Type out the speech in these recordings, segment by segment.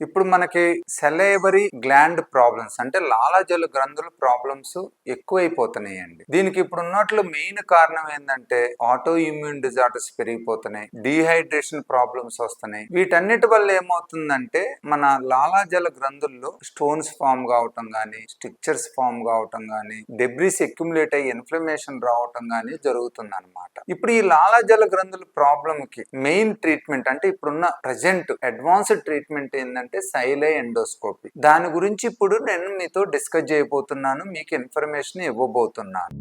ఇప్పుడు మనకి salivary gland problems అంటే లాలాజల గ్రంథుల ప్రాబ్లమ్స్ ఎక్కువైపోతున్నాయండి. దీనికి ఇప్పుడు ఉన్నట్లు మెయిన్ కారణం ఏంటంటే ఆటో ఇమ్యూన్ డిజార్డర్స్ పెరిగిపోతున్నాయి, డీహైడ్రేషన్ ప్రాబ్లమ్స్ వస్తున్నాయి. వీటన్నిటి వల్ల ఏమవుతుందంటే మన లాలాజల గ్రంథుల్లో స్టోన్స్ ఫామ్ కావటం గానీ, స్ట్రిక్చర్స్ ఫామ్ కావటం గానీ, డెబ్రిస్ ఎక్యుములేట్ అయ్యి ఇన్ఫ్లమేషన్ రావటం గానీ జరుగుతుంది అనమాట. ఇప్పుడు ఈ లాలాజల గ్రంథుల ప్రాబ్లమ్ కి మెయిన్ ట్రీట్మెంట్ అంటే ఇప్పుడున్న ప్రజెంట్ అడ్వాన్స్డ్ ట్రీట్మెంట్ ఏంటంటే సైలే ఎండోస్కోపీ. దాని గురించి ఇప్పుడు నేను మీతో డిస్కస్ చేయబోతున్నాను, మీకు ఇన్ఫర్మేషన్ ఇవ్వబోతున్నాను.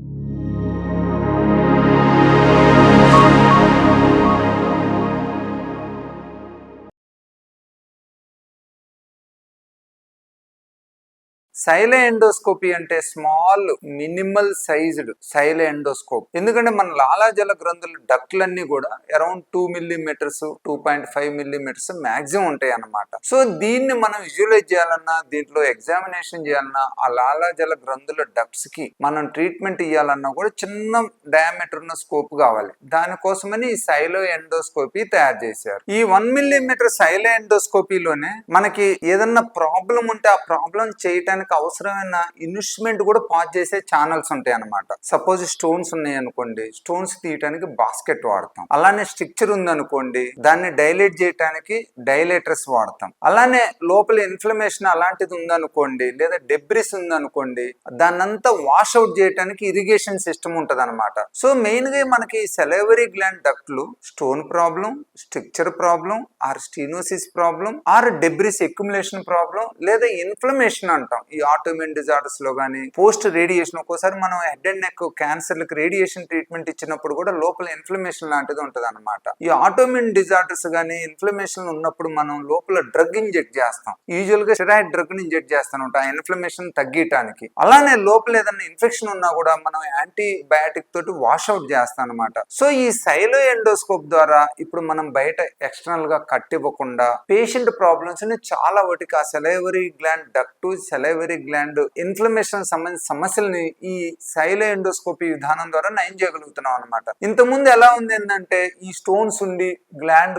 సైలే ఎండోస్కోపీ అంటే స్మాల్ మినిమల్ సైజ్డ్ సైలే ఎండోస్కోప్. ఎందుకంటే మన లాలాజల గ్రంథుల డక్ట్లన్నీ కూడా అరౌండ్ 2 మిల్లీమీటర్స్ 2.5 మిల్లీమీటర్స్ మాక్సిమం ఉంటాయి అన్నమాట. సో దీన్ని మనం విజువలైజ్ చేయాలన్నా, దీంట్లో ఎగ్జామినేషన్ చేయాలన్నా, ఆ లాలాజల గ్రంథుల డక్ట్స్ కి మనం ట్రీట్మెంట్ ఇవ్వాలన్నా కూడా చిన్న డయామీటర్ ఉన్న స్కోప్ కావాలి. దానికోసమని ఈ సైలో ఎండోస్కోపీ తయారు చేశారు. ఈ 1 మిల్లీమీటర్ సైలో ఎండోస్కోపీలోనే మనకి ఏదన్నా ప్రాబ్లం ఉంటే ఆ ప్రాబ్లం చేయటానికి అవసరమైన ఇన్వెస్ట్మెంట్ కూడా పాస్ చేసే ఛానల్స్ ఉంటాయి అన్నమాట. సపోజ్ స్టోన్స్ ఉన్నాయి అనుకోండి, స్టోన్స్ తీయటానికి బాస్కెట్ వాడతాం. అలానే స్ట్రక్చర్ ఉంది అనుకోండి, దాన్ని డైలేట్ చేయడానికి డైలేటర్స్ వాడతాం. అలానే లోపల ఇన్ఫ్లమేషన్ అలాంటిది ఉందనుకోండి, లేదా డెబ్రిస్ ఉందనుకోండి, దాన్నంతా వాష్ అవుట్ చేయడానికి ఇరిగేషన్ సిస్టమ్ ఉంటది అనమాట. సో మెయిన్ గా మనకి సెలైవరీ గ్లాండ్ డక్ట్లు stone problem, structure problem, or stenosis problem, or debris accumulation problem, లేదా ఇన్ఫ్లమేషన్ అంటాం. ఈ ఆటోఇమ్యూన్ డిజార్డర్స్ లో గానీ, పోస్ట్ రేడియేషన్, ఒక్కోసారి మనం హెడ్ అండ్ నెక్ క్యాన్సర్లకు రేడియేషన్ ట్రీట్మెంట్ ఇచ్చినప్పుడు కూడా లోపల ఇన్ఫ్లమేషన్ లాంటిది ఉంటది అనమాట. ఈ ఆటోఇమ్యూన్ డిజార్డర్స్ గానీ, ఇన్ఫ్లమేషన్ ఉన్నప్పుడు మనం లోపల డ్రగ్ ఇంజెక్ట్ చేస్తాం. యూజువల్ గా స్టెరాయిడ్ డ్రగ్ ని ఇంజెక్ట్ చేస్తాను ఆ ఇన్ఫ్లమేషన్ తగ్గటానికి. అలానే లోపల ఏదైనా ఇన్ఫెక్షన్ ఉన్నా కూడా మనం యాంటీబయాటిక్ తోటి వాష్ అవుట్ చేస్తాం అనమాట. సో ఈ సైలో ఎండోస్కోప్ ద్వారా ఇప్పుడు మనం బయట ఎక్స్టర్నల్ గా కట్టివ్వకుండా పేషెంట్ ప్రాబ్లమ్స్ ని చాలా వాటికి ఆ salivary gland duct, salivary gland inflammation సంబంధించిన సమస్యల్ని ఈ సైలో ఎండోస్కోపీ విధానం ద్వారా నయం చేయగలుగుతున్నాం అనమాట. ఇంతకుముందు ఎలా ఉంది ఏంటంటే ఈ స్టోన్స్ ఉండి గ్లాండ్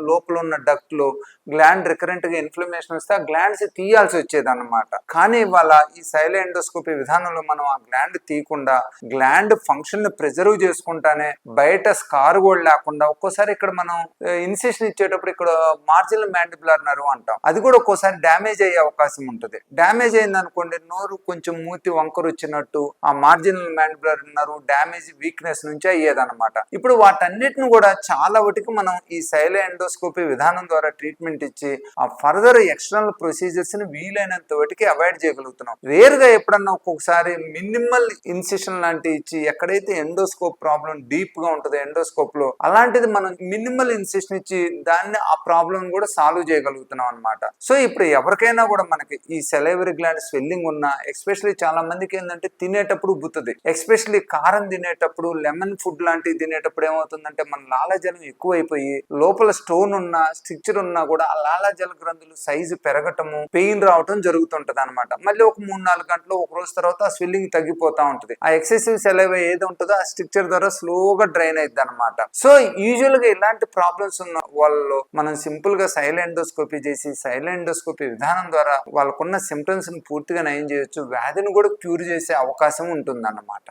లోపల ఉన్న డక్ట్ లో గ్లాండ్ రికరెంట్ గా ఇన్ఫ్లమేషన్ వస్తే ఆ గ్లాండ్స్ తీయాల్సి వచ్చేది అనమాట. కానీ ఇవాళ ఈ సైలో ఎండోస్కోపీ విధానంలో మనం ఆ గ్లాండ్ తీయకుండా గ్లాండ్ ఫంక్షన్ ని ప్రిజర్వ్ చేసుకుంటానే బయట స్కార్ కూడా లేకుండా, ఒక్కోసారి ఇక్కడ మనం ఇన్సిషన్ ఇచ్చేటప్పుడు ఇక్కడ మార్జినల్ మ్యాండిబులర్ నర్వ్ అంటాం, అది కూడా ఒక్కోసారి డ్యామేజ్ అయ్యే అవకాశం ఉంటుంది. డ్యామేజ్ అయింది అనుకోండి, నోరు కొంచెం మూతి వంకర వచ్చినట్టు ఆ marginal mandibular nerve damage weakness నుంచి అయ్యేదన్నమాట. ఇప్పుడు వాటన్నిటిని కూడా చాలా వాటికి మనం ఈ సైలో ఎండోస్కోపీ విధానం ద్వారా ట్రీట్మెంట్ ఇచ్చి ఆ ఫర్దర్ ఎక్స్టర్నల్ ప్రొసీజర్స్ ని వీలైనంత వాటికి అవాయిడ్ చేయగలుగుతున్నాం. రేర్ గా ఎప్పుడన్నా ఒక్కొక్కసారి మినిమల్ ఇన్సిషన్ లాంటి ఇచ్చి ఎక్కడైతే ఎండోస్కోప్ ప్రాబ్లం డీప్ గా ఉంటుందో ఎండోస్కోప్ లో, అలాంటిది మనం మినిమల్ ఇన్సిషన్ ఇచ్చి దాన్ని ఆ ప్రాబ్లం కూడా సాల్వ్ చేయగలుగుతున్నాం అనమాట. సో ఇప్పుడు ఎవరికైనా కూడా మనకి ఈ సెలైవరీ గ్లాండ్ స్వెల్లింగ్ ఉన్నా, ఎస్పెషల్లీ చాలా మందికి ఏంటంటే తినేటప్పుడు బుత్తుంది, ఎస్పెషల్లీ కారం తినేటప్పుడు, లెమన్ ఫుడ్ లాంటివి తినేటప్పుడు ఏమవుతుందంటే మన లాలాజలం ఎక్కువైపోయి లోపల స్టోన్ ఉన్నా, స్ట్రక్చర్ ఉన్నా కూడా ఆ లాలాజల గ్రంథులు సైజు పెరగటము, పెయిన్ రావటం జరుగుతుంటది అనమాట. మళ్ళీ ఒక 3-4 గంటలు, ఒక రోజు తర్వాత ఆ స్వెల్లింగ్ తగ్గిపోతా ఉంటుంది. ఆ ఎక్సెసివ్ సెలైవా ఏది ఉంటుందో ఆ స్ట్రక్చర్ ద్వారా స్లోగా డ్రైన్ అయిద్ది అనమాట. సో యూజువల్ గా ఇలాంటి ప్రాబ్లమ్స్ ఉన్న వాళ్ళలో మనం సింపుల్ గా సైలో ఎండోస్కోపీ చేసి సైలో ఎండోస్కోపీ విధానం ద్వారా వాళ్ళకున్న సిమ్టమ్స్ ని పూర్తిగా నయం చేయొచ్చు, వ్యాధిని కూడా క్యూర్ చేసే అవకాశం ఉంటుంది అన్నమాట.